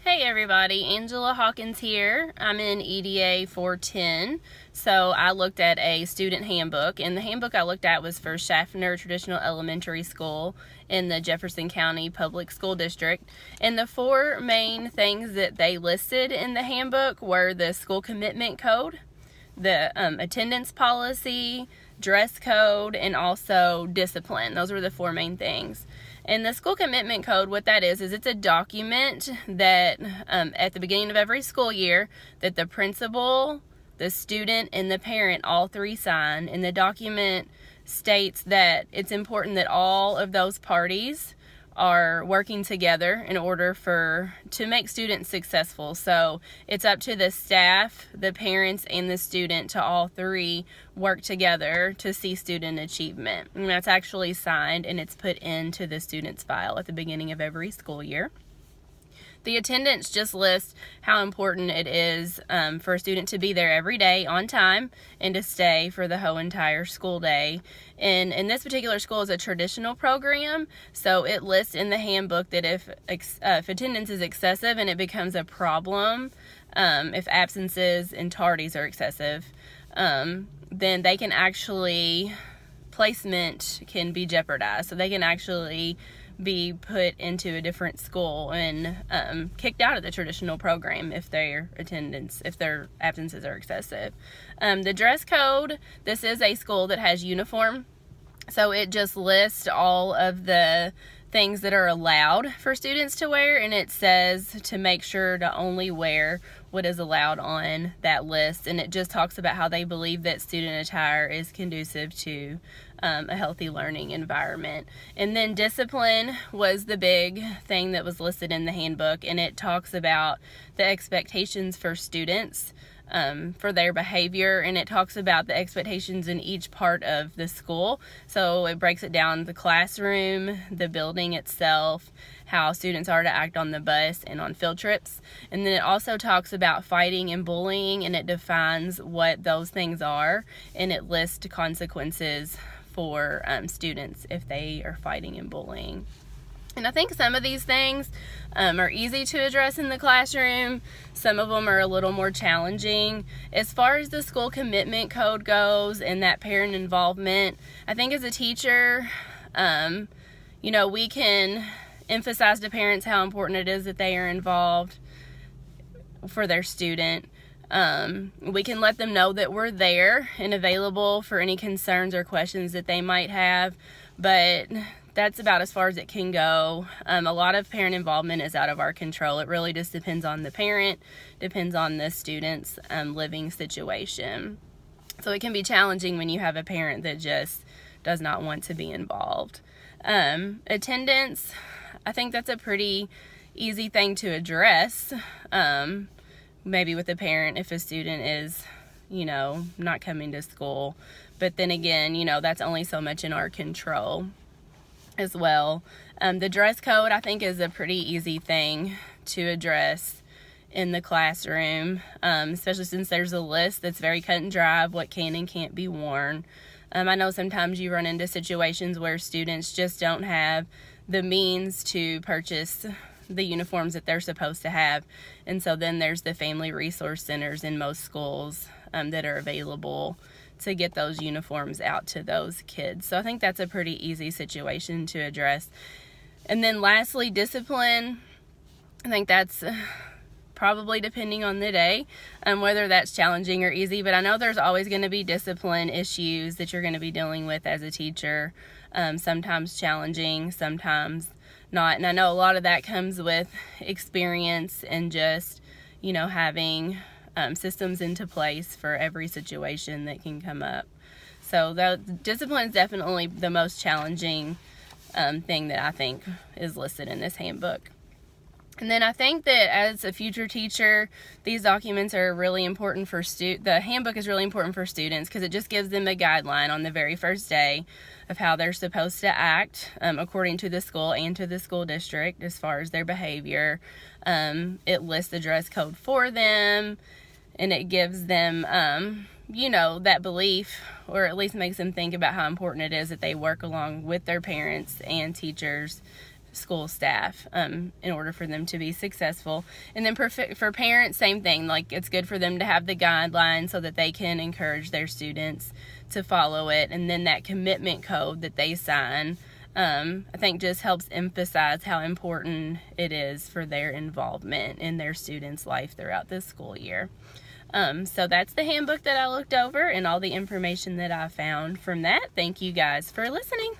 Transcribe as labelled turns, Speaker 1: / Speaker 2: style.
Speaker 1: Hey everybody, Angela Hawkins here. I'm in EDA 410. So I looked at a student handbook, and the handbook I looked at was for Schaffner Traditional Elementary School in the Jefferson County Public School District. And the four main things that they listed in the handbook were the school commitment code, the attendance policy, dress code, and also discipline. Those were the four main things. And the school commitment code, what that is it's a document that at the beginning of every school year that the principal, the student, and the parent, all three sign. And the document states that it's important that all of those parties are working together in order to make students successful. So it's up to the staff, the parents, and the student to all three work together to see student achievement. And that's actually signed and it's put into the student's file at the beginning of every school year. The attendance just lists how important it is for a student to be there every day on time and to stay for the whole entire school day. And in this particular school is a traditional program, so it lists in the handbook that if attendance is excessive and it becomes a problem, if absences and tardies are excessive, then they can actually, placement can be jeopardized. So they can actually be put into a different school and kicked out of the traditional program if their absences are excessive. The dress code, this is a school that has uniform, so it just lists all of the things that are allowed for students to wear, and it says to make sure to only wear what is allowed on that list. And it just talks about how they believe that student attire is conducive to a healthy learning environment. And then discipline was the big thing that was listed in the handbook, and it talks about the expectations for students for their behavior, and it talks about the expectations in each part of the school. So it breaks it down: the classroom, the building itself, how students are to act on the bus and on field trips. And then it also talks about fighting and bullying, and it defines what those things are, and it lists consequences for students if they are fighting and bullying. And I think some of these things are easy to address in the classroom. Some of them are a little more challenging. As far as the school commitment code goes and that parent involvement, I think as a teacher, we can emphasize to parents how important it is that they are involved for their student. We can let them know that we're there and available for any concerns or questions that they might have, but that's about as far as it can go. A lot of parent involvement is out of our control. It really just depends on the parent, depends on the student's living situation. So it can be challenging when you have a parent that just does not want to be involved. Attendance, I think that's a pretty easy thing to address. Maybe with a parent if a student is, not coming to school. But then again, that's only so much in our control as well. The dress code, I think, is a pretty easy thing to address in the classroom, especially since there's a list that's very cut and dry of what can and can't be worn. I know sometimes you run into situations where students just don't have the means to purchase the uniforms that they're supposed to have, and so then there's the family resource centers in most schools that are available to get those uniforms out to those kids. So I think that's a pretty easy situation to address. And then lastly, discipline. I think that's probably depending on the day, whether that's challenging or easy, but I know there's always going to be discipline issues that you're going to be dealing with as a teacher, sometimes challenging, sometimes not. And I know a lot of that comes with experience and just, having systems into place for every situation that can come up. So the discipline is definitely the most challenging thing that I think is listed in this handbook. And then I think that as a future teacher, these documents are really important for the handbook is really important for students because it just gives them a guideline on the very first day of how they're supposed to act according to the school and to the school district as far as their behavior. It lists the dress code for them, and it gives them, that belief, or at least makes them think about how important it is that they work along with their parents and teachers school staff in order for them to be successful. And then for parents, same thing. Like, it's good for them to have the guidelines so that they can encourage their students to follow it. And then that commitment code that they sign, I think just helps emphasize how important it is for their involvement in their students' life throughout this school year. So that's the handbook that I looked over and all the information that I found from that. Thank you guys for listening.